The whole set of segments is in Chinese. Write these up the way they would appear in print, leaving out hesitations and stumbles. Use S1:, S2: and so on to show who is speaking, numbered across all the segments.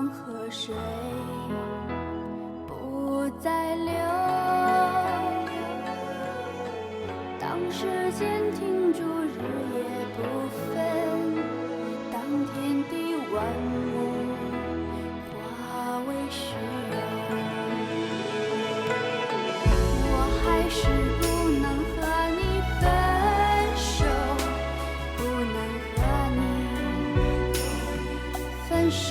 S1: 江河水不再流，当时间停住，日夜不分，当天地万物化为虚有，我还是不能和你分手，不能和你分手。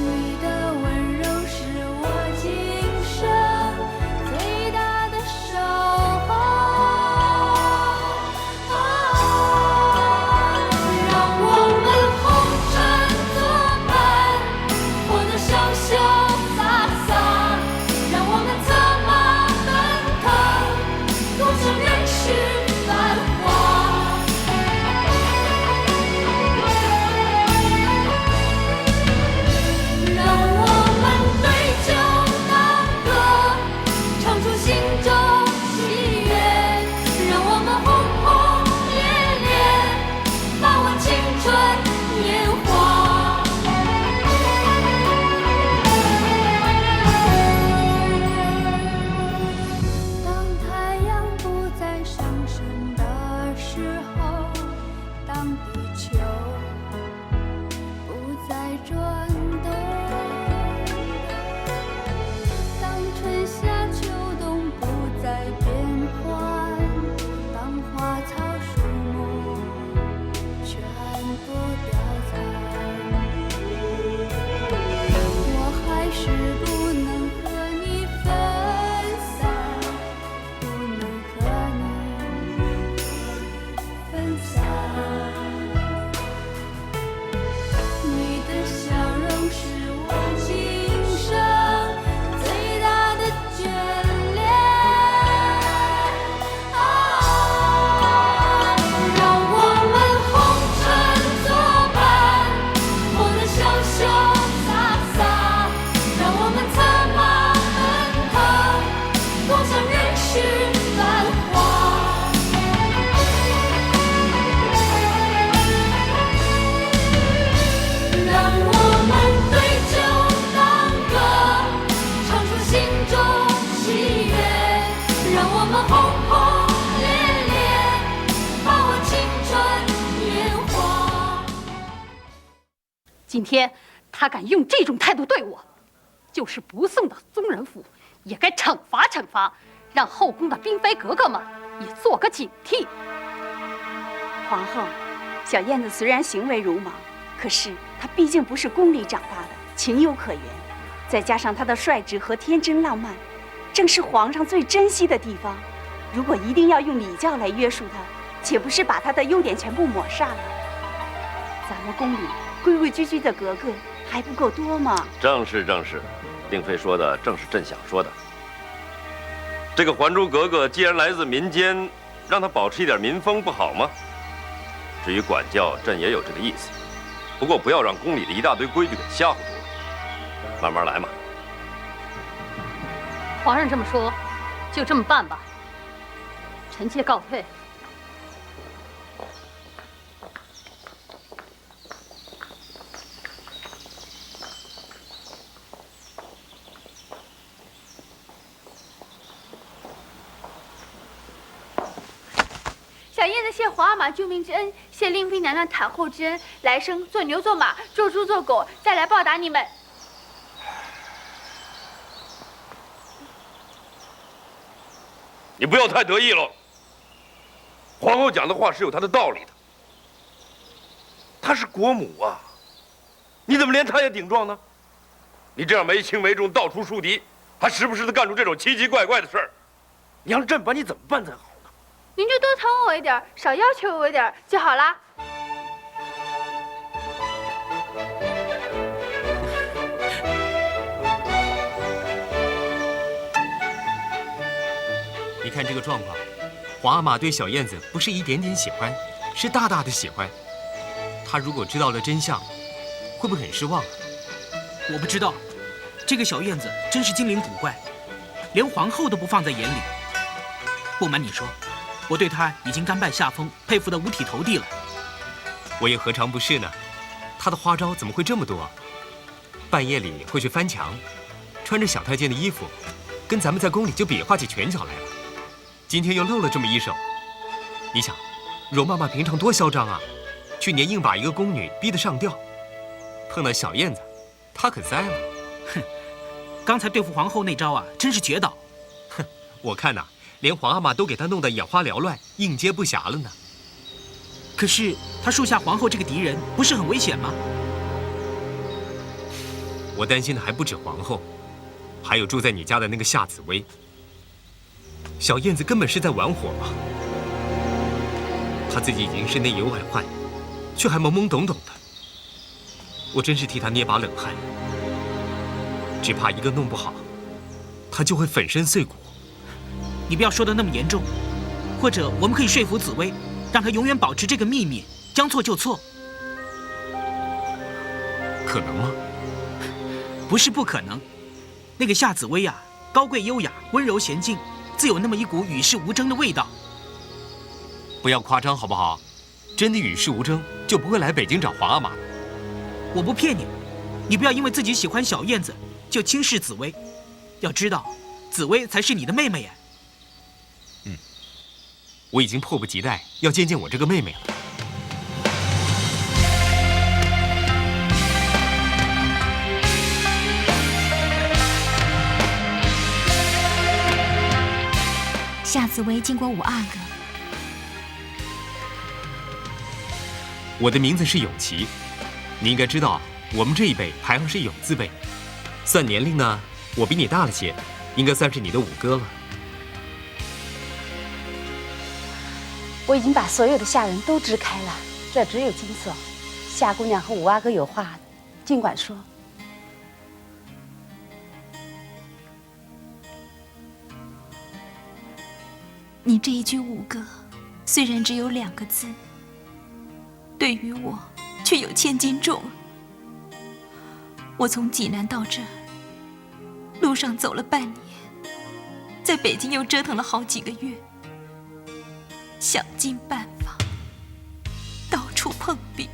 S1: 你的温柔是我今生最大的守候。让我们红尘作伴，活得潇潇洒洒，让我们策马奔腾，共享人世繁华。让我们对酒当歌，唱出心中喜悦，让我们轰轰烈烈，把握青春年华。当太阳不再上升的时候，当地球不再转动，当春夏秋冬不再变换，当花草树木全部凋残，我还是不能和你分散，不能和你分散。你的笑容是我今生最大的眷恋。让我们红尘作伴，活得潇潇洒洒，让我们策马奔腾，共享人世繁华。让我们对酒当歌，唱出心中喜悦，让我们轰轰烈烈，把握青春年华。
S2: 今天他敢用这种态度对我，就是不送到宗人府，也该惩罚惩罚，让后宫的嫔妃格格们也做个警惕。
S3: 皇后，小燕子虽然行为鲁莽，可是她毕竟不是宫里长大的，情有可原。再加上她的率直和天真浪漫，正是皇上最珍惜的地方。如果一定要用礼教来约束她，岂不是把她的优点全部抹煞了？咱们宫里规规矩矩的格格还不够多吗？
S4: 正是正是，令妃说的正是朕想说的。这个还珠格格既然来自民间，让她保持一点民风不好吗？至于管教，朕也有这个意思，不过不要让宫里的一大堆规矩给吓唬住了。慢慢来嘛。
S2: 皇上这么说，就这么办吧。臣妾告退。
S1: 小燕子谢皇阿玛救命之恩，谢令妃娘娘袒后之恩，来生做牛做马，做猪做狗，再来报答你们。
S4: 你不要太得意了。皇后讲的话是有她的道理的。她是国母啊，你怎么连她也顶撞呢？你这样没轻没重，到处树敌，还时不时的干出这种奇奇怪怪的事儿，你让朕把你怎么办才好呢？
S1: 您就多疼我一点，少要求我一点就好啦。
S5: 你看这个状况，皇阿玛对小燕子不是一点点喜欢，是大大的喜欢。他如果知道了真相，会不会很失望啊？
S6: 我不知道，这个小燕子真是精灵古怪，连皇后都不放在眼里。不瞒你说，我对她已经甘拜下风，佩服得五体投地了。
S5: 我也何尝不是呢？他的花招怎么会这么多啊？半夜里会去翻墙，穿着小太监的衣服，跟咱们在宫里就比划起拳脚来了。今天又露了这么一手，你想，容妈妈平常多嚣张啊，去年硬把一个宫女逼得上吊，碰到小燕子，她可栽了。
S6: 哼，刚才对付皇后那招啊，真是绝倒。
S5: 哼，我看呐，连皇阿玛都给她弄得眼花缭乱，应接不暇了呢。
S6: 可是他树下皇后这个敌人，不是很危险吗？
S5: 我担心的还不止皇后，还有住在你家的那个夏紫薇。小燕子根本是在玩火嘛，她自己已经是内忧外患，却还懵懵懂懂的。我真是替她捏把冷汗，只怕一个弄不好，她就会粉身碎骨。
S6: 你不要说的那么严重，或者我们可以说服紫薇，让她永远保持这个秘密，将错就错。
S5: 可能吗？
S6: 不是不可能。那个夏紫薇啊，高贵优雅，温柔娴静，自有那么一股与世无争的味道。
S5: 不要夸张好不好？真的与世无争，就不会来北京找皇阿玛了。
S6: 我不骗你，你不要因为自己喜欢小燕子就轻视紫薇。要知道，紫薇才是你的妹妹耶。
S5: 我已经迫不及待要见见我这个妹妹了。
S1: 夏紫薇见过武阿哥。
S5: 我的名字是永琪，你应该知道，我们这一辈排行是永字辈。算年龄呢，我比你大了些，应该算是你的五哥了。
S3: 我已经把所有的下人都支开了，这只有金锁。夏姑娘和武阿哥有话，尽管说。
S1: 你这一句五哥，虽然只有2个字，对于我却有千斤重。我从济南到这儿，路上走了半年，在北京又折腾了好几个月，想尽办法，到处碰壁。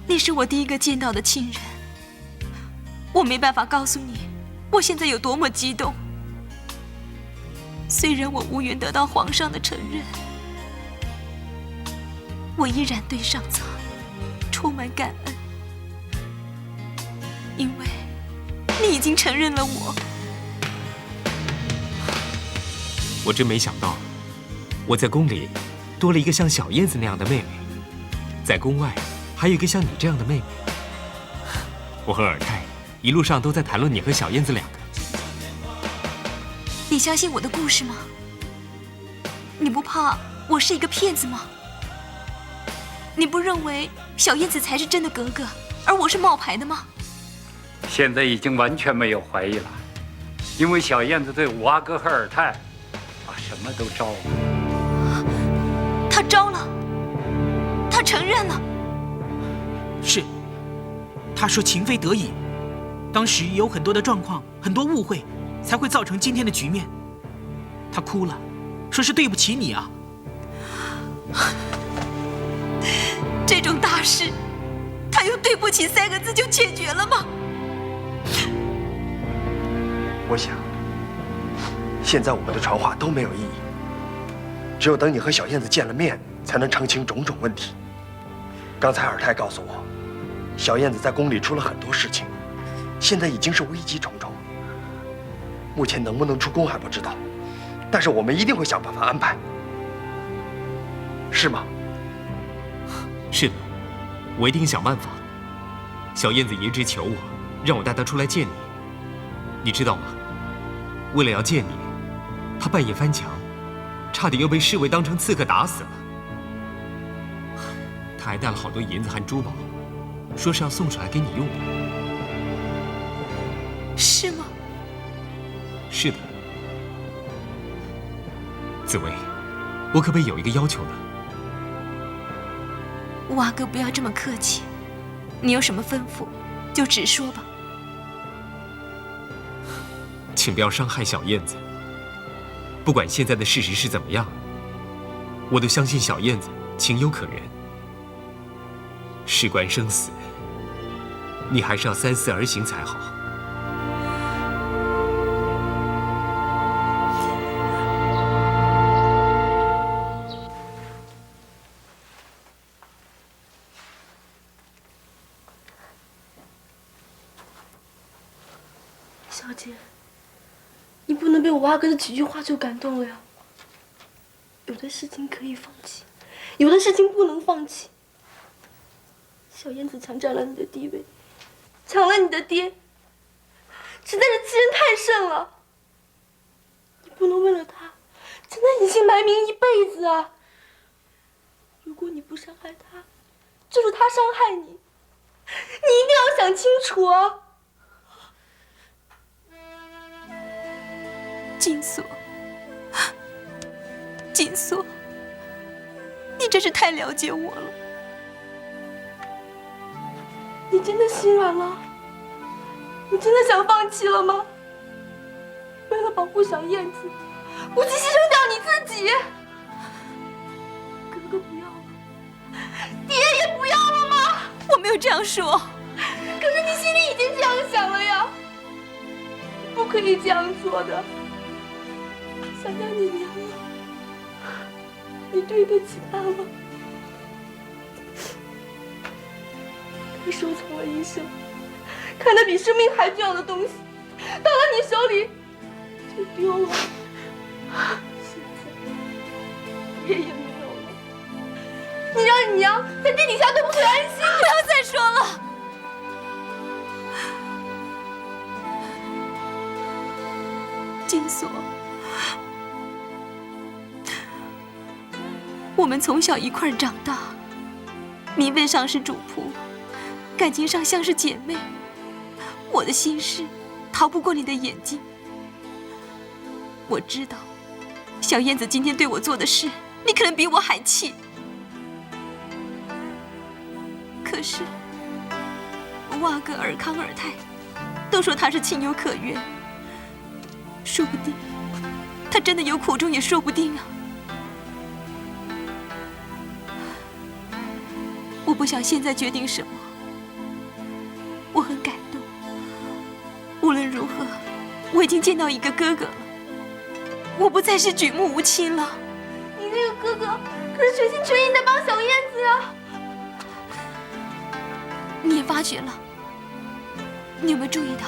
S1: 你是我第一个见到的亲人，我没办法告诉你，我现在有多么激动。虽然我无缘得到皇上的承认，我依然对上苍充满感恩，因为你已经承认了我。
S5: 我真没想到，我在宫里多了一个像小燕子那样的妹妹，在宫外还有一个像你这样的妹妹。我和尔泰一路上都在谈论你和小燕子2个。
S1: 你相信我的故事吗？你不怕我是一个骗子吗？你不认为小燕子才是真的格格，而我是冒牌的吗？
S7: 现在已经完全没有怀疑了，因为小燕子对武阿哥和尔泰，把什么都招了。
S1: 他招了，他承认了。
S6: 是，他说情非得已，当时有很多的状况，很多误会，才会造成今天的局面。他哭了，说是对不起你啊。
S1: 这种大事，他用对不起3个字就解决了吗？
S8: 我想，现在我们的传话都没有意义，只有等你和小燕子见了面，才能澄清种种问题。刚才尔泰告诉我，小燕子在宫里出了很多事情，现在已经是危机重重。目前能不能出宫还不知道，但是我们一定会想办法安排，是吗？
S5: 是的，我一定想办法。小燕子一直求我，让我带她出来见你。你知道吗？为了要见你，她半夜翻墙，差点又被侍卫当成刺客打死了。她还带了好多银子和珠宝，说是要送出来给你用的。
S1: 是吗？
S5: 是的。紫薇，我可不可以有一个要求呢？
S1: 武阿哥，不要这么客气，你有什么吩咐，就直说吧。
S5: 请不要伤害小燕子。不管现在的事实是怎么样，我都相信小燕子情有可原。事关生死，你还是要三思而行才好。
S9: 小姐，你不能被我阿哥的几句话就感动了呀。有的事情可以放弃，有的事情不能放弃。小燕子强占了你的地位，抢了你的爹，实在是欺人太甚了。你不能为了他，真的隐姓埋名一辈子啊！如果你不伤害他，就是他伤害你，你一定要想清楚啊！
S3: 金锁，金锁，你真是太了解我了。
S9: 你真的心软了？你真的想放弃了吗？为了保护小燕子，不惜牺牲掉你自己？哥哥不要了，爹也不要了吗？
S3: 我没有这样说。
S9: 可是你心里已经这样想了呀，不可以这样做的。想要你娘了，你对得起她吗？他收藏了一生，看得比生命还重要的东西，到了你手里就丢了。现在爹也没有了，你让你娘在地底下都不会安心。
S3: 不要再说了。金锁，我们从小一块儿长大，名分上是主仆，感情上像是姐妹。我的心事逃不过你的眼睛。我知道，小燕子今天对我做的事，你可能比我还气。可是，我阿哥尔康尔泰都说他是情有可原，说不定他真的有苦衷，也说不定啊。我不想现在决定什么，我很感动。无论如何，我已经见到一个哥哥了，我不再是举目无亲了。
S9: 你这个哥哥可是全心全意在帮小燕子呀！
S3: 你也发觉了？你有没有注意到，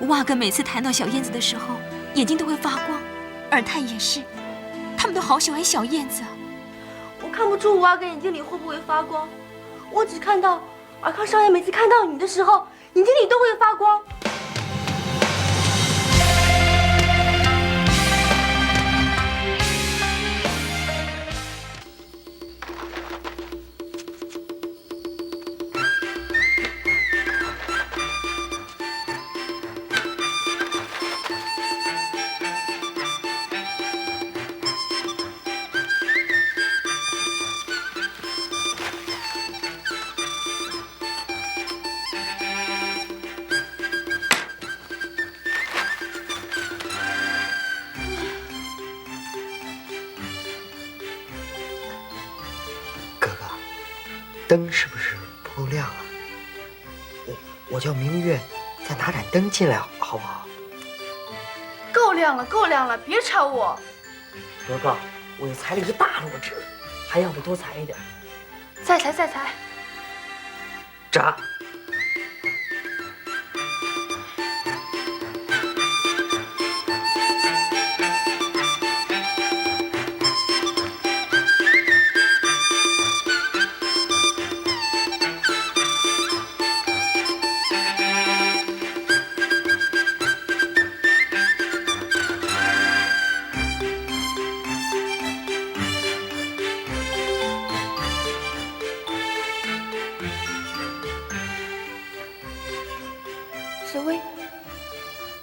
S3: 我阿哥每次谈到小燕子的时候，眼睛都会发光，尔泰也是，他们都好喜欢小燕子啊。
S9: 我看不出我阿哥眼睛里会不会发光，我只看到尔康少爷每次看到你的时候，眼睛里都会发光。
S10: 灯是不是不够亮啊？我叫明月，再拿盏灯进来好不好？
S9: 够亮了，够亮了，别吵我。
S10: 哥哥，我又裁了一个大摞纸，还要不多裁一点？
S9: 再裁，再裁。
S10: 扎。
S9: 紫薇，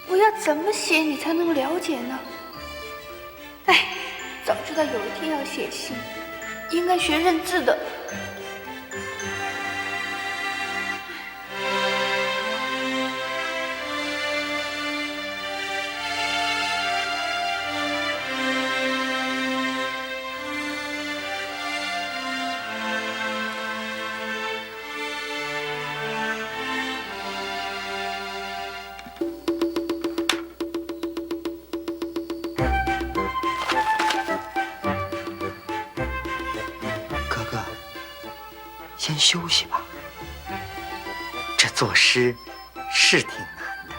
S9: 我要怎么写你才能了解呢？哎，早知道有一天要写信，应该学认字的。
S10: 先休息吧。这作诗是挺难的，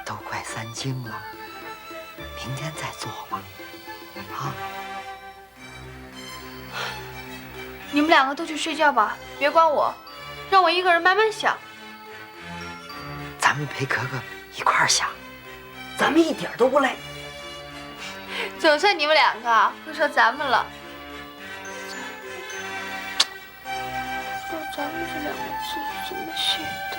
S10: 都快3更了，明天再做吧。啊！
S9: 你们2个都去睡觉吧，别管我，让我一个人慢慢想。
S10: 咱们陪格格一块儿想，咱们一点都不累。
S9: 总算你们2个会说咱们了。说咱们这2个字怎么写的？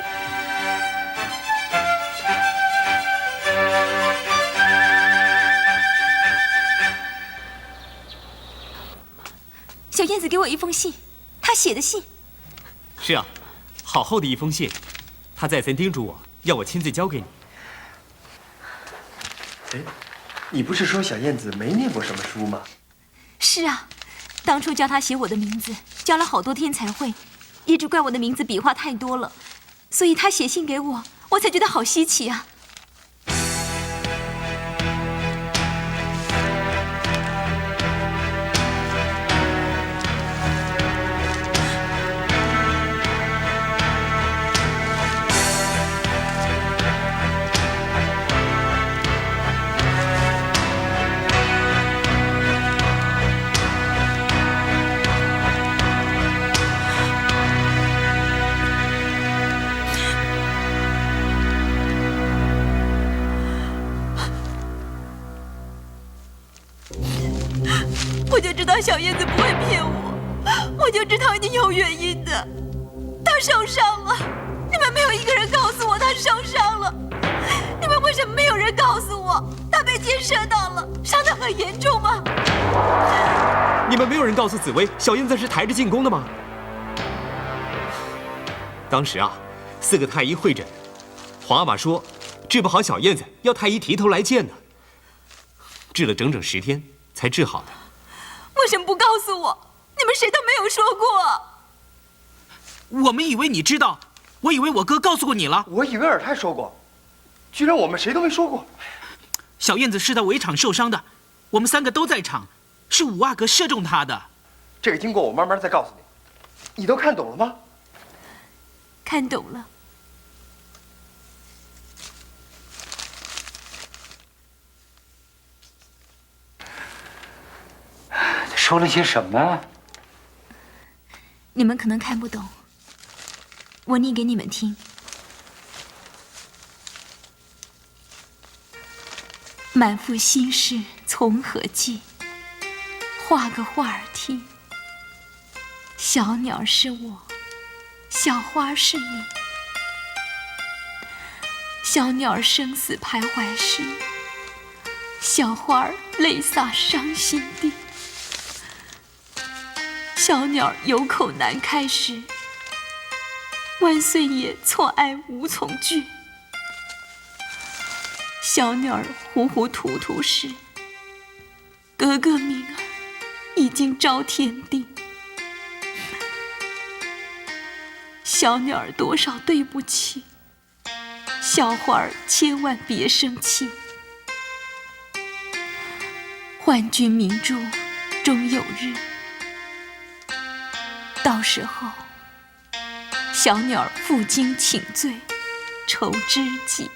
S1: 小燕子给我一封信，她写的信。
S5: 是啊，好厚的一封信，她再三叮嘱我要我亲自交给你。
S8: 哎，你不是说小燕子没念过什么书吗？
S1: 是啊，当初教她写我的名字，教了好多天才会，一直怪我的名字笔画太多了，所以她写信给我，我才觉得好稀奇啊。我就知道小燕子不会骗我，我就知道一定有原因的。她受伤了，你们没有一个人告诉我她受伤了。你们为什么没有人告诉我她被箭射到了，伤得很严重吗？
S5: 你们没有人告诉紫薇，小燕子是抬着进宫的吗？当时啊，4个太医会诊，皇阿玛说，治不好小燕子，要太医提头来见呢。治了整整10天才治好的。
S1: 为什么不告诉我？你们谁都没有说过。
S6: 我们以为你知道，我以为我哥告诉过你了。
S8: 我以为尔泰说过，居然我们谁都没说过。
S6: 小燕子是在围场受伤的，我们3个都在场，是五阿哥射中她的。
S8: 这个经过我慢慢再告诉你。你都看懂了吗？
S1: 看懂了。
S7: 说了些什么？
S1: 你们可能看不懂，我念给你们听。满腹心事从何寄？画个画儿听。小鸟是我，小花是你。小鸟生死徘徊时，小花儿泪洒伤心地。小鸟有口难开时，万岁爷错爱无从拒。小鸟儿糊糊涂涂时，格格命儿已经昭天定。小鸟儿多少对不起，小花儿千万别生气。幻君明珠终有日，到时候小鸟儿负荆请罪，酬知己。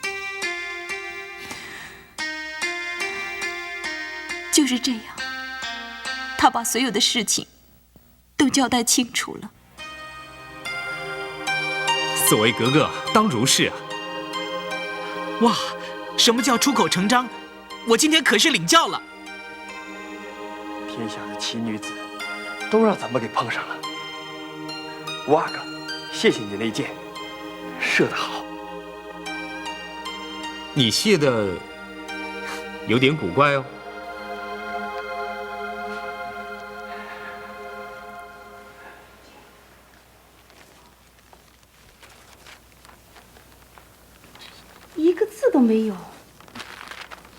S1: 就是这样，他把所有的事情都交代清楚了。
S5: 所谓格格当如是啊。
S6: 哇，什么叫出口成章？我今天可是领教了。
S8: 天下的奇女子，都让咱们给碰上了。五阿哥，谢谢你那箭，射得好。
S5: 你谢的有点古怪哦。
S3: 一个字都没有，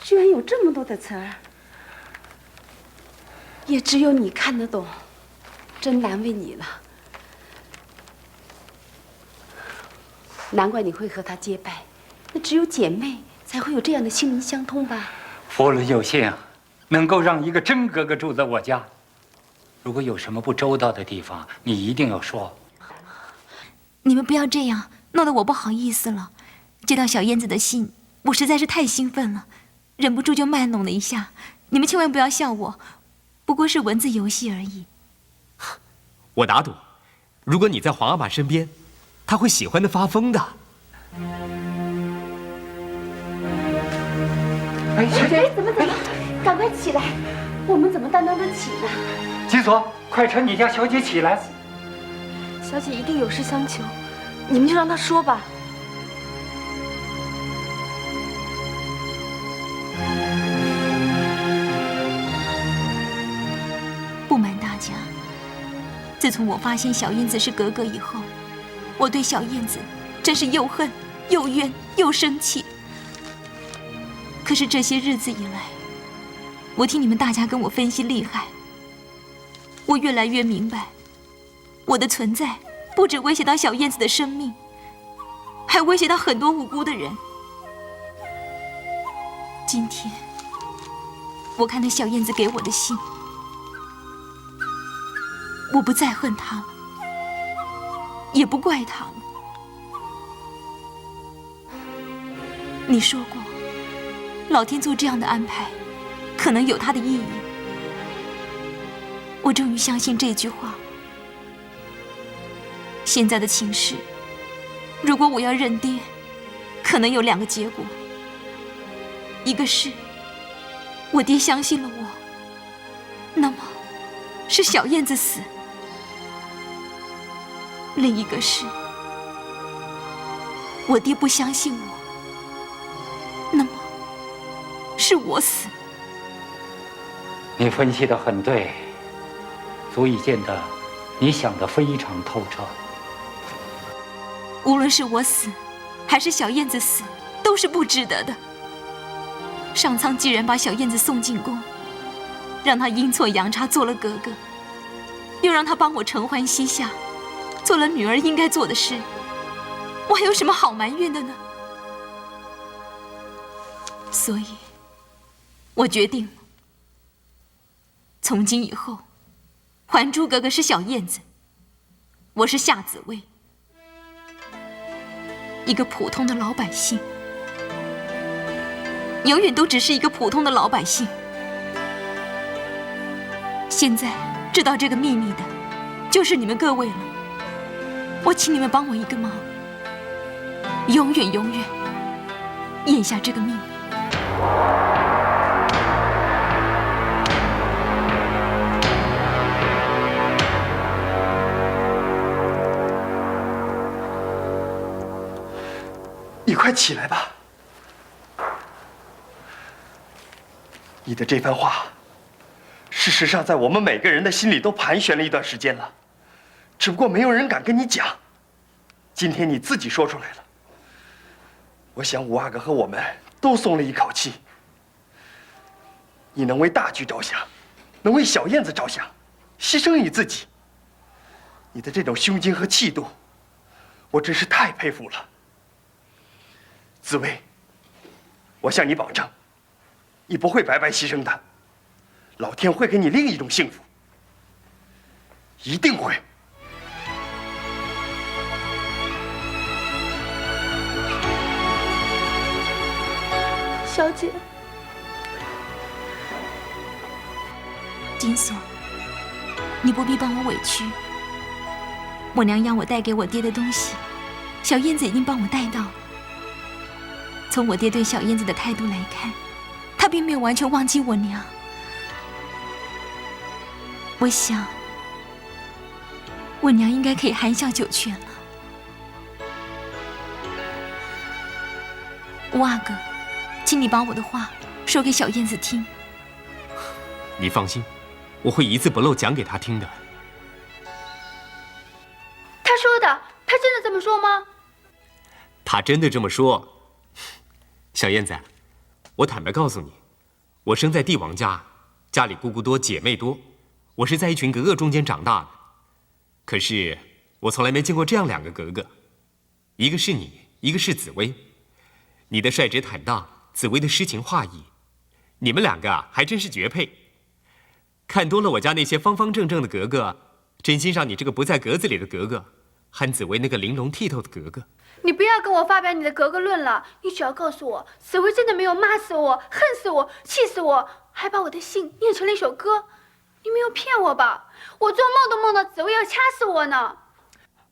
S3: 居然有这么多的词儿，也只有你看得懂，真难为你了。难怪你会和他结拜，那只有姐妹才会有这样的心灵相通吧？
S7: 夫人有幸能够让一个真格格住在我家，如果有什么不周到的地方，你一定要说。
S11: 你们不要这样，弄得我不好意思了。接到小燕子的信，我实在是太兴奋了，忍不住就卖弄了一下。你们千万不要笑我，不过是文字游戏而已。
S5: 我打赌，如果你在皇阿玛身边，他会喜欢的发疯的。
S7: 哎，小姐，
S3: 怎么？赶快起来！我们怎么担当得起呢？
S7: 金锁，快搀你家小姐起来。
S9: 小姐一定有事相求，你们就让她说吧。
S11: 不瞒大家，自从我发现小燕子是格格以后，我对小燕子真是又恨又怨又生气。可是这些日子以来，我听你们大家跟我分析利害，我越来越明白，我的存在不止威胁到小燕子的生命，还威胁到很多无辜的人。今天，我看到小燕子给我的信，我不再恨她了，也不怪她了。你说过，老天做这样的安排，可能有它的意义。我终于相信这句话。现在的情势，如果我要认爹，可能有2个结果：一个是我爹相信了我，那么是小燕子死；另一个是我爹不相信我，那么是我死。
S7: 你分析得很对，足以见得你想得非常透彻。
S11: 无论是我死，还是小燕子死，都是不值得的。上苍既然把小燕子送进宫，让她阴错阳差做了格格，又让她帮我承欢膝下，做了女儿应该做的事，我还有什么好埋怨的呢？所以，我决定了，从今以后，还珠格格是小燕子，我是夏紫薇，一个普通的老百姓，永远都只是一个普通的老百姓。现在知道这个秘密的，就是你们各位了。我请你们帮我一个忙，永远咽下这个秘密。
S8: 你快起来吧！你的这番话，事实上在我们每个人的心里都盘旋了一段时间了，只不过没有人敢跟你讲。今天你自己说出来了，我想五阿哥和我们都松了一口气。你能为大局着想，能为小燕子着想，牺牲你自己，你的这种胸襟和气度，我真是太佩服了。紫薇，我向你保证，你不会白白牺牲的，老天会给你另一种幸福，一定会。
S9: 小姐，
S11: 金锁，你不必帮我委屈。我娘要我带给我爹的东西，小燕子已经帮我带到了。从我爹对小燕子的态度来看，他并没有完全忘记我娘。我想，我娘应该可以含笑九泉了。五阿哥，请你把我的话说给小燕子听。
S5: 你放心，我会一字不漏讲给她听的。
S9: 她说的，她真的这么说吗？
S5: 她真的这么说。小燕子，我坦白告诉你，我生在帝王家，家里姑姑多，姐妹多，我是在一群格格中间长大的。可是我从来没见过这样2个格格，一个是你，一个是紫薇。你的率直坦荡，紫薇的诗情画意，你们2个啊，还真是绝配。看多了我家那些方方正正的格格，真欣赏你这个不在格子里的格格，和紫薇那个玲珑剔透的格格。
S1: 你不要跟我发表你的格格论了，你只要告诉我，紫薇真的没有骂死我、恨死我、气死我，还把我的信念成了一首歌。你没有骗我吧？我做梦都梦到紫薇要掐死我呢。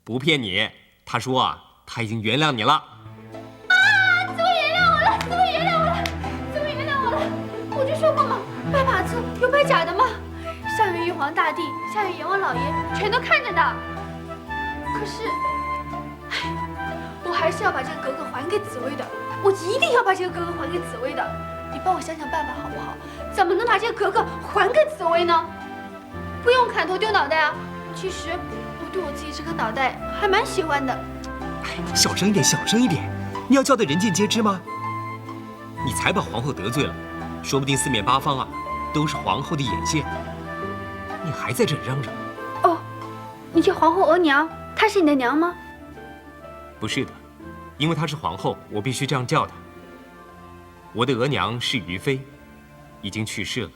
S5: 不骗你，他说啊，他已经原谅你了。
S1: 紫薇原谅我了，紫薇原谅我了，紫薇原谅我了。我就说过嘛，拜把子有拜假的吗？上元玉皇大帝，下元阎王老爷全都看着呢。可是，我还是要把这个格格还给紫薇的，我一定要把这个格格还给紫薇的。你帮我想想办法好不好？怎么能把这个格格还给紫薇呢？不用砍头丢脑袋啊！其实我对我自己这颗脑袋还蛮喜欢的。
S5: 哎，小声一点，小声一点，你要叫得人尽皆知吗？你才把皇后得罪了，说不定四面八方啊都是皇后的眼线，你还在这嚷嚷。
S1: 哦，你叫皇后额娘，她是你的娘吗？
S5: 不是的，因为她是皇后，我必须这样叫她。我的额娘是于妃，已经去世了。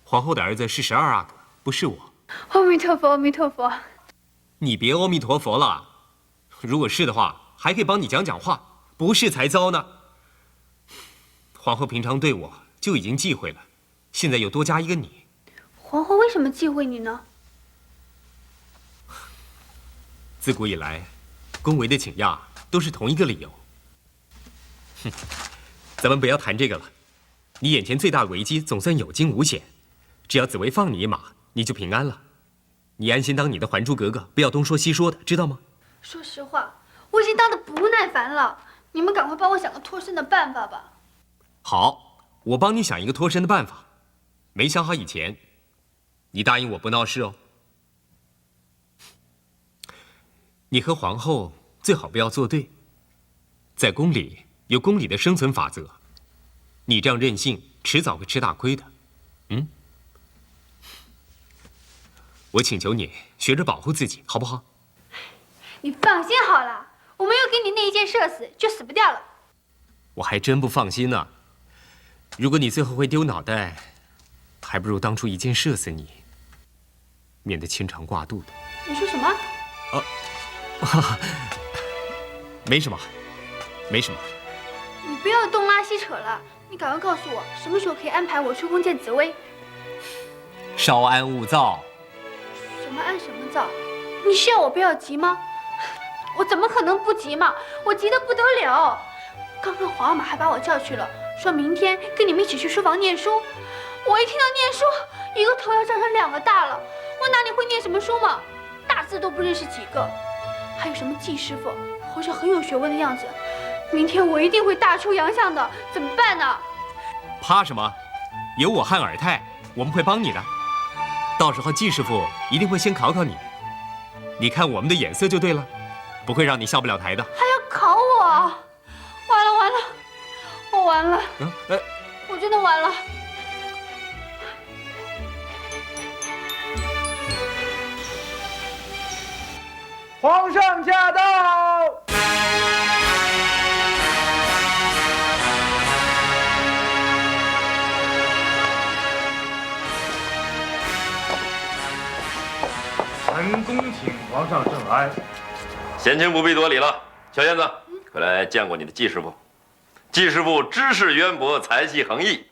S5: 皇后的儿子是12阿哥，不是我。
S1: 阿弥陀佛，阿弥陀佛。
S5: 你别阿弥陀佛了，如果是的话，还可以帮你讲讲话，不是才糟呢。皇后平常对我就已经忌讳了，现在又多加一个你。
S1: 皇后为什么忌讳你呢？
S5: 自古以来，宫闱的请亚都是同一个理由。哼，咱们不要谈这个了。你眼前最大的危机总算有惊无险，只要紫薇放你一马，你就平安了。你安心当你的还珠格格，不要东说西说的，知道吗？
S1: 说实话，我已经当得不耐烦了。你们赶快帮我想个脱身的办法吧。
S5: 好，我帮你想一个脱身的办法。没想好以前，你答应我不闹事哦。你和皇后最好不要作对，在宫里有宫里的生存法则，你这样任性，迟早会吃大亏的。嗯？我请求你学着保护自己，好不好？
S1: 你放心好了，我没有给你那一箭射死，就死不掉了。
S5: 我还真不放心呢。如果你最后会丢脑袋，还不如当初一箭射死你，免得牵肠挂肚的。
S1: 你说什么？
S5: 没什么，没什么。
S1: 你不要东拉西扯了，你赶快告诉我，什么时候可以安排我出宫见紫薇？
S5: 稍安勿躁。
S1: 什么安什么躁？你是要我不要急吗？我怎么可能不急嘛？我急得不得了。刚刚皇阿玛还把我叫去了，说明天跟你们一起去书房念书。我一听到念书，一个头要照成2个大了，我哪里会念什么书嘛？大字都不认识几个。还有什么季师傅，好像很有学问的样子。明天我一定会大出洋相的，怎么办呢？
S5: 怕什么？有我和尔泰，我们会帮你的。到时候季师傅一定会先考考你，你看我们的眼色就对了，不会让你下不了台的。
S1: 还要考我？完了完了，我完了。我真的完了。
S12: 皇上驾到！
S13: 臣恭请皇上圣安。
S4: 贤卿不必多礼了。小燕子，快来见过你的季师傅。季师傅知识渊博，才气横溢，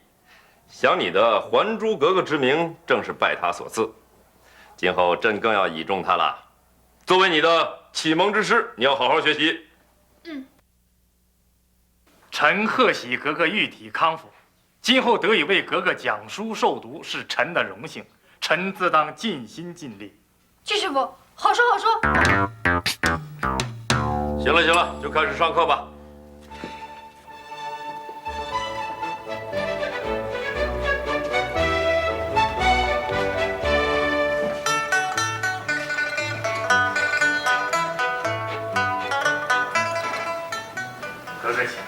S4: 想你的还珠格格之名，正是拜他所赐。今后朕更要倚重他了。作为你的启蒙之师，你要好好学习。
S13: 臣贺喜格格玉体康复，今后得以为格格讲书授读，是臣的荣幸。臣自当尽心尽力。
S1: 季师傅，好说好说。
S4: 行了行了，就开始上课吧。
S13: 格格请。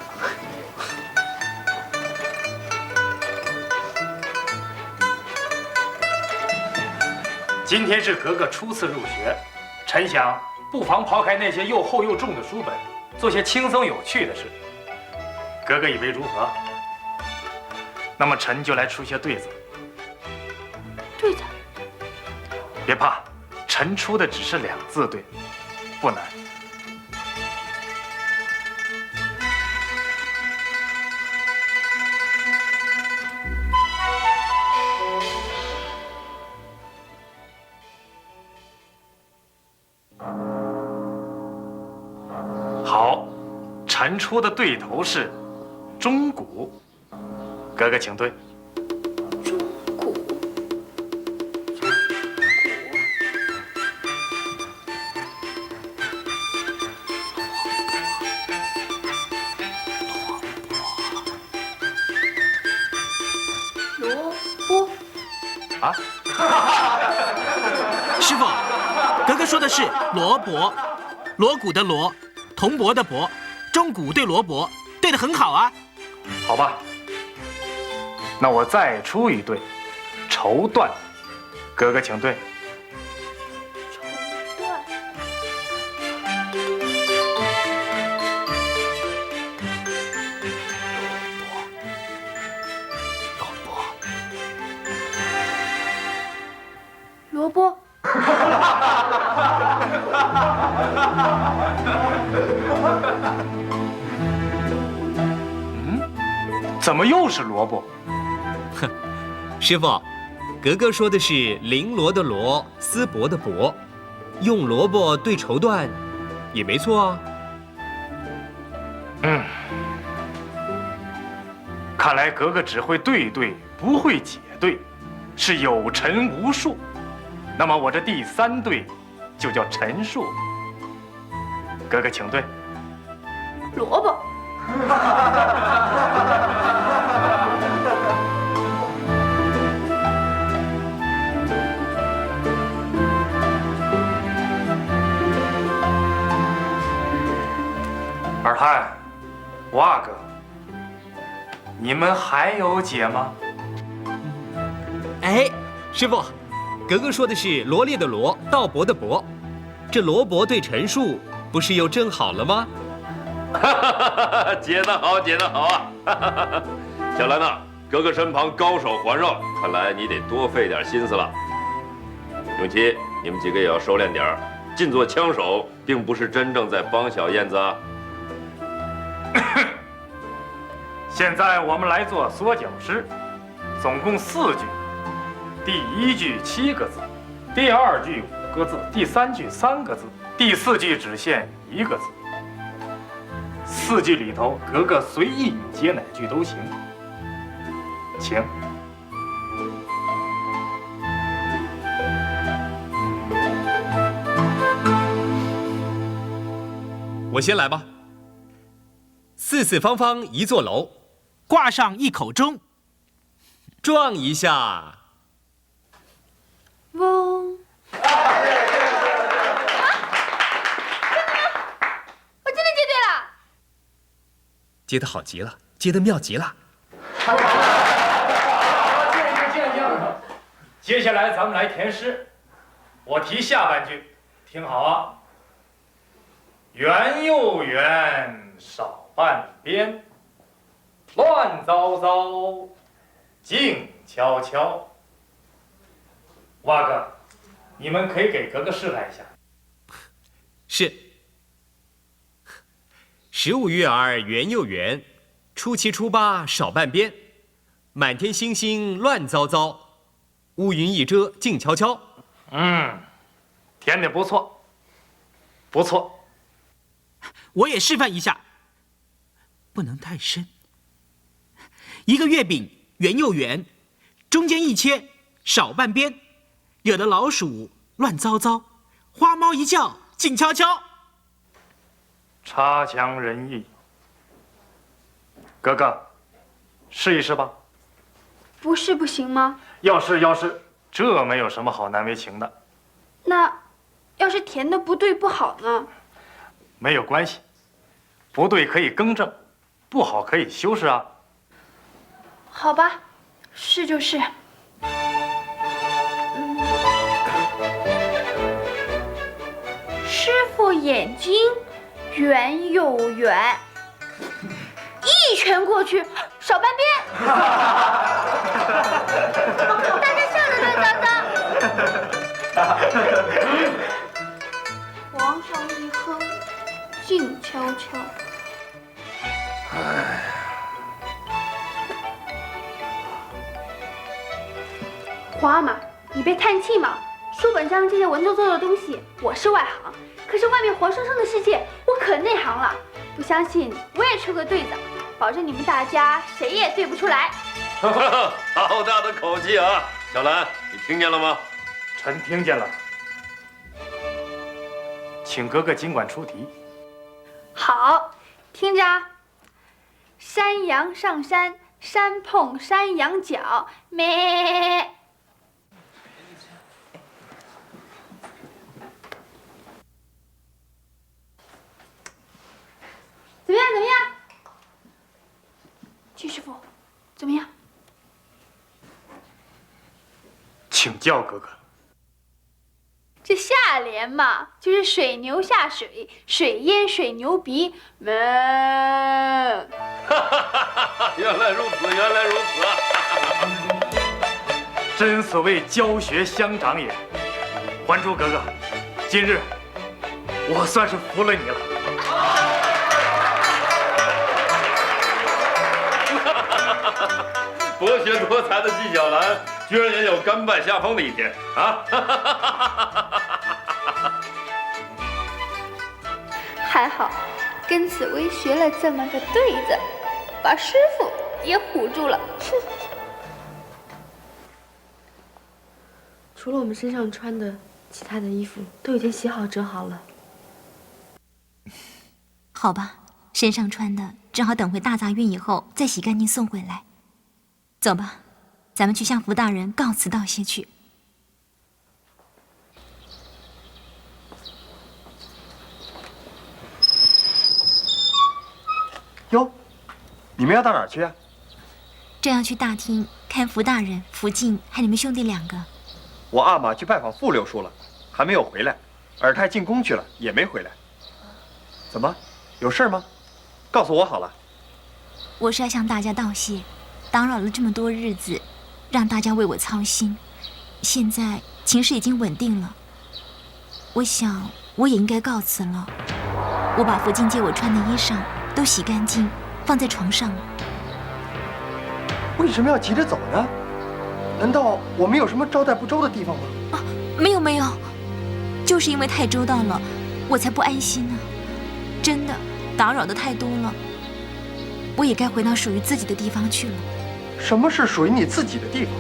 S13: 今天是格格初次入学，臣想不妨抛开那些又厚又重的书本，做些轻松有趣的事。格格以为如何？那么臣就来出些对子。
S1: 对子。
S13: 别怕，晨出的只是2字对，不难。好，晨出的对头是钟鼓，哥哥请对。啊！
S6: 师傅，格格说的是罗伯，锣鼓的锣，铜钹的钹，钟鼓对罗伯，对得很好啊。
S13: 好吧，那我再出一对，绸缎，哥哥请对。
S9: 萝卜。
S13: 怎么又是萝卜？
S5: 哼，师傅，格格说的是绫罗的罗，丝帛的帛，用萝卜对绸缎，也没错啊。
S13: 看来格格只会对对，不会解对，是有陈无数。那么我这第3对就叫陈数。哥哥请对。
S9: 萝卜。
S13: 二太，蛙哥，你们还有解吗？
S5: 哎，师傅，格格说的是罗列的罗，道伯的伯，这罗伯对陈数不是又正好了吗？
S4: 解得好，解得好啊！小兰呐，格格身旁高手环绕，看来你得多费点心思了。永琪，你们几个也要收敛点儿，尽做枪手，并不是真正在帮小燕子啊。
S13: 现在我们来做缩脚诗，总共4句。第1句7个字，第2句5个字，第3句3个字，第4句只限1个字。4句里头，格格随意接哪句都行。请。
S5: 我先来吧。四四方方一座楼，
S6: 挂上一口钟，
S5: 撞一下。
S9: 嗡！真的吗？我真的接对了。
S5: 接得好极了，接得妙极了。
S13: 静。接下来咱们来填诗，我题下半句，听好啊。圆又圆，少半边，乱糟糟，静悄悄。蛙哥，你们可以给格格示范一下。
S5: 是。15月儿圆又圆，初7初8少半边，满天星星乱糟糟，乌云一遮静悄悄。
S13: 填得不错，不错。
S6: 我也示范一下，不能太深。一个月饼圆又圆，中间一切少半边，惹得老鼠乱糟糟，花猫一叫静悄悄。
S13: 差强人意，格格，试一试吧。
S9: 不是不行吗？
S13: 要是，这没有什么好难为情的。
S9: 那要是填的不对不好呢？
S13: 没有关系，不对可以更正，不好可以修饰啊。
S9: 好吧，是就是。师傅眼睛圆又圆，一拳过去少半边。大家笑得乱糟糟。皇上一哼，静悄悄。
S4: 哎，
S9: 皇阿玛，你别叹气嘛。书本上这些文绉绉的东西，我是外行，可是外面活生生的世界，我可内行了。不相信，我也出个对子，保证你们大家谁也对不出来。
S4: 好大的口气啊！小兰，你听见了吗？
S13: 臣听见了，请哥哥尽管出题。
S9: 好，听着啊。山羊上山，山碰山羊角，咩。怎么样？怎么样？曲师傅，怎么样？
S13: 请教哥哥。
S9: 这下联嘛，就是水牛下水，水淹水牛鼻，哞。
S4: 原来如此，原来如此。
S13: 真所谓教学相长也。还珠哥哥，今日我算是服了你了。
S4: 博学多才的纪晓岚，居然也有甘拜下风的一天啊！
S9: 还好，跟紫薇学了这么个对子，把师傅也唬住了。
S14: 除了我们身上穿的，其他的衣服都已经洗好折好了。
S11: 好吧，身上穿的只好等回大杂院以后再洗干净送回来。走吧，咱们去向福大人告辞道谢去。
S8: 哟，你们要到哪儿去啊？
S11: 正要去大厅看福大人、福晋还有你们兄弟两个。
S8: 我阿玛去拜访傅六叔了，还没有回来。尔泰进宫去了，也没回来。怎么，有事吗？告诉我好了。
S11: 我是要向大家道谢，打扰了这么多日子，让大家为我操心。现在情势已经稳定了，我想我也应该告辞了。我把福晋借我穿的衣裳都洗干净，放在床上了。
S8: 为什么要急着走呢？难道我们有什么招待不周的地方吗？
S11: 啊，没有没有，就是因为太周到了，我才不安心呢。真的，打扰的太多了，我也该回到属于自己的地方去了。
S8: 什么是属于你自己的地方？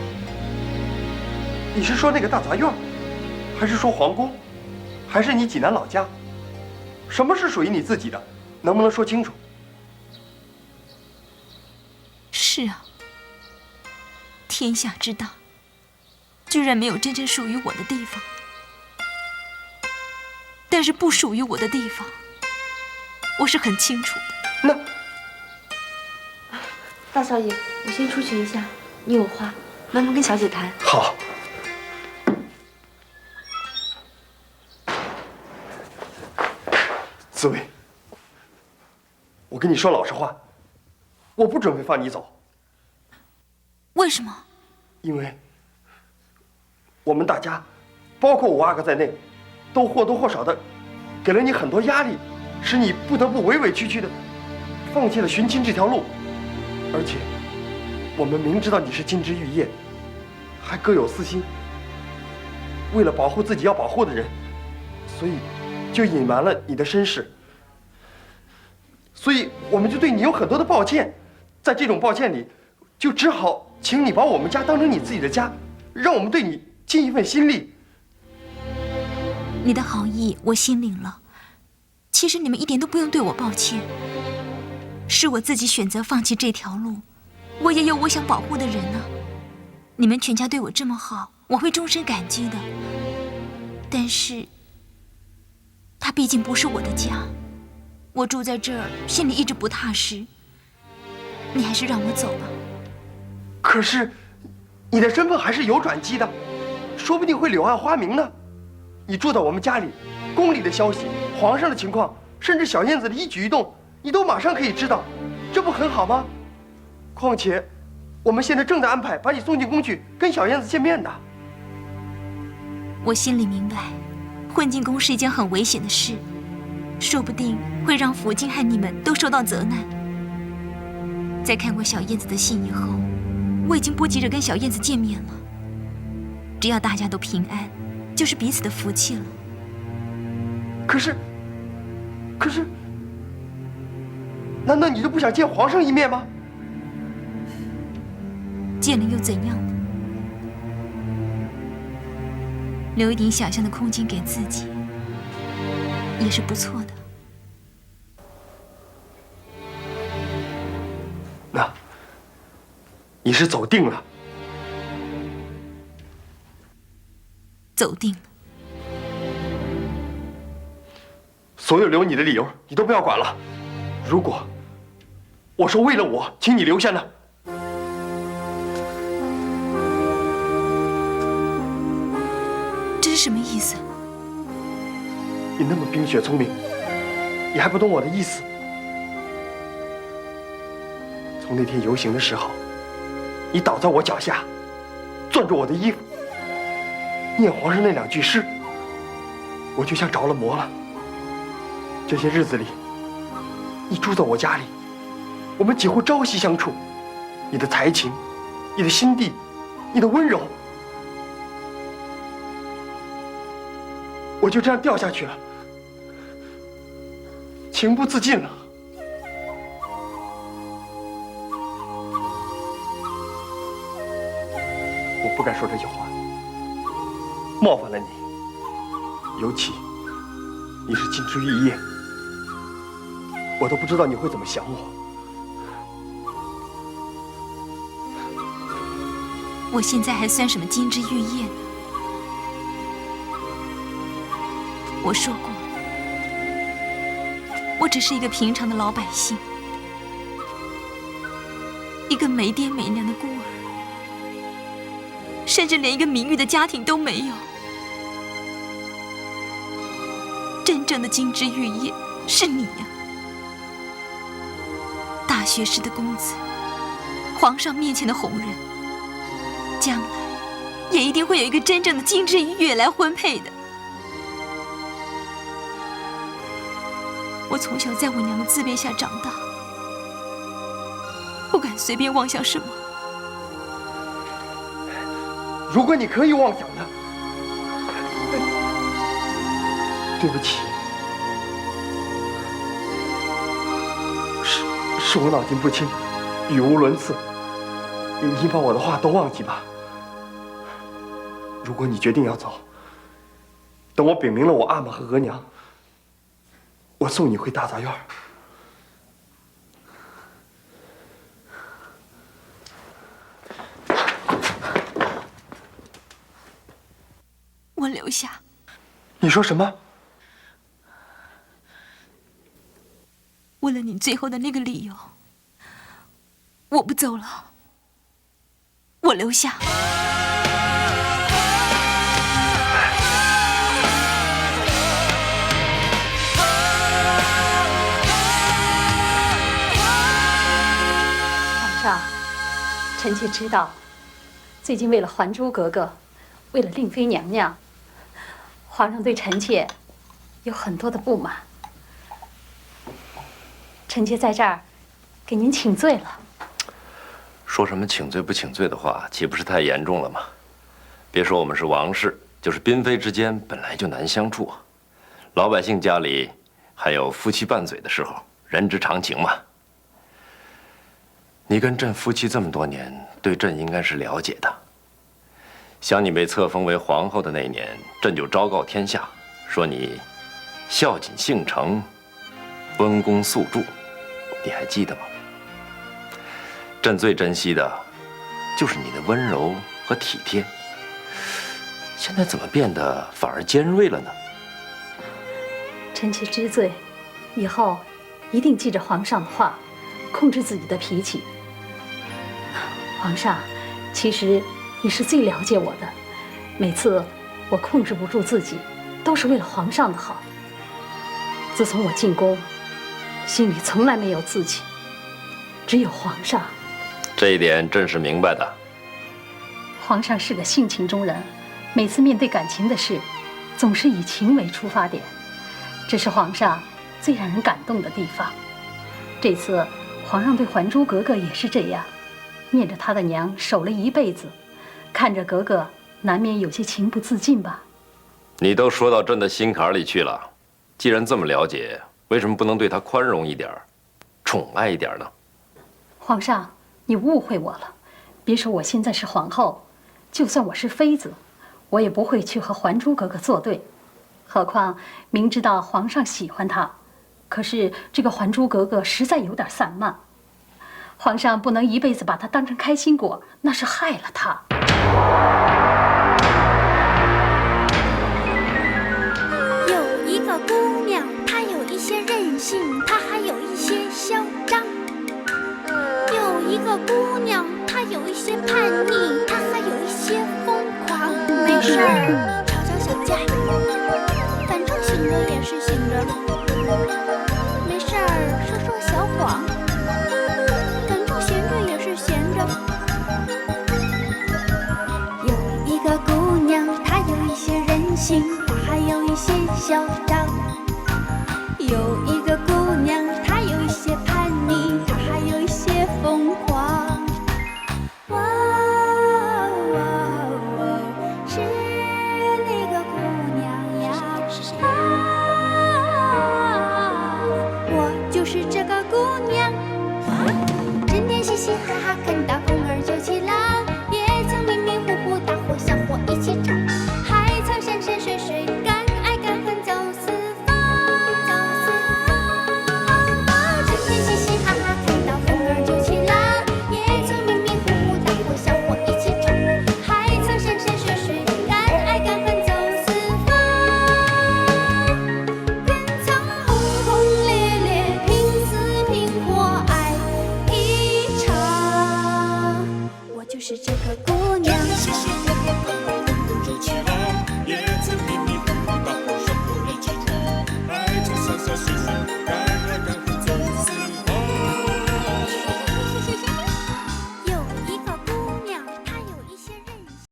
S8: 你是说那个大杂院，还是说皇宫，还是你济南老家？什么是属于你自己的？能不能说清楚？
S11: 是啊，天下之大，居然没有真正属于我的地方。但是不属于我的地方，我是很清楚的。
S8: 那
S14: 大少爷，我先出去一下，你有话慢慢跟小姐谈。
S8: 好。紫薇，我跟你说老实话，我不准备放你走。
S11: 为什么？
S8: 因为我们大家，包括我阿哥在内，都或多或少的给了你很多压力，使你不得不委委屈屈的放弃了寻亲这条路。而且我们明知道你是金枝玉叶，还各有私心，为了保护自己要保护的人，所以就隐瞒了你的身世。所以我们就对你有很多的抱歉，在这种抱歉里，就只好请你把我们家当成你自己的家，让我们对你尽一份心力。
S11: 你的好意我心领了，其实你们一点都不用对我抱歉，是我自己选择放弃这条路，我也有我想保护的人呢。你们全家对我这么好，我会终身感激的。但是，它毕竟不是我的家，我住在这儿，心里一直不踏实。你还是让我走吧。
S8: 可是，你的身份还是有转机的，说不定会柳暗花明呢。你住在我们家里，宫里的消息、皇上的情况，甚至小燕子的一举一动，你都马上可以知道，这不很好吗？况且，我们现在正在安排把你送进宫去跟小燕子见面的。
S11: 我心里明白，混进宫是一件很危险的事，说不定会让福晋和你们都受到责难。在看过小燕子的信以后，我已经不急着跟小燕子见面了。只要大家都平安，就是彼此的福气了。
S8: 可是，难道你就不想见皇上一面吗？
S11: 见了又怎样呢？留一点想象的空间给自己，也是不错的。
S8: 那，你是走定了？
S11: 走定了。
S8: 所有留你的理由，你都不要管了。如果我说为了我，请你留下呢？
S11: 这是什么意思？
S8: 你那么冰雪聪明，你还不懂我的意思？从那天游行的时候，你倒在我脚下，攥住我的衣服，念皇上那2句诗，我就像着了魔了。这些日子里，你住在我家里，我们几乎朝夕相处。你的才情，你的心地，你的温柔，我就这样掉下去了，情不自禁了。我不该说这句话，冒犯了你，尤其你是金枝玉叶。我都不知道你会怎么想我。
S11: 我现在还算什么金枝玉叶呢？我说过，我只是一个平常的老百姓，一个没爹没娘的孤儿，甚至连一个名誉的家庭都没有。真正的金枝玉叶是你呀！大学士的公子，皇上面前的红人，将来也一定会有一个真正的金枝玉叶来婚配的。我从小在我娘的自卑下长大，不敢随便妄想什么。
S8: 如果你可以妄想的，对不起，是我脑筋不清，语无伦次。你把我的话都忘记吧。如果你决定要走，等我禀明了我阿玛和额娘，我送你回大杂院。
S11: 我留下。
S8: 你说什么？
S11: 为了你最后的那个理由，我不走了，我留下。
S2: 皇上，臣妾知道，最近为了还珠格格，为了令妃娘娘，皇上对臣妾有很多的不满。臣妾在这儿给您请罪了。
S4: 说什么请罪不请罪的话，岂不是太严重了吗？别说我们是王室，就是嫔妃之间本来就难相处，老百姓家里还有夫妻拌嘴的时候，人之常情嘛。你跟朕夫妻这么多年，对朕应该是了解的。想你被册封为皇后的那年，朕就昭告天下，说你孝谨性诚，温恭肃注，你还记得吗？朕最珍惜的，就是你的温柔和体贴。现在怎么变得反而尖锐了呢？
S2: 臣妾知罪，以后一定记着皇上的话，控制自己的脾气。皇上，其实你是最了解我的，每次我控制不住自己，都是为了皇上的好。自从我进宫，心里从来没有自己，只有皇上。
S4: 这一点朕是明白的。
S2: 皇上是个性情中人，每次面对感情的事，总是以情为出发点，这是皇上最让人感动的地方。这次皇上对《还珠格格》也是这样，念着他的娘守了一辈子，看着格格，难免有些情不自禁吧。
S4: 你都说到朕的心坎里去了，既然这么了解，为什么不能对她宽容一点，宠爱一点呢？
S2: 皇上，你误会我了。别说我现在是皇后，就算我是妃子，我也不会去和《还珠格格》作对。何况明知道皇上喜欢她，可是这个《还珠格格》实在有点散漫。皇上不能一辈子把她当成开心果，那是害了她。
S1: 有一个姑娘，她有一些任性，她还有一些嚣张。有一个姑娘，她有一些叛逆，她还有一些疯狂。没事儿，吵吵小架，反正醒着也是醒着。没事儿，说说小谎，反正闲着也是闲着。有一个姑娘，她有一些任性，她还有一些嚣张。有一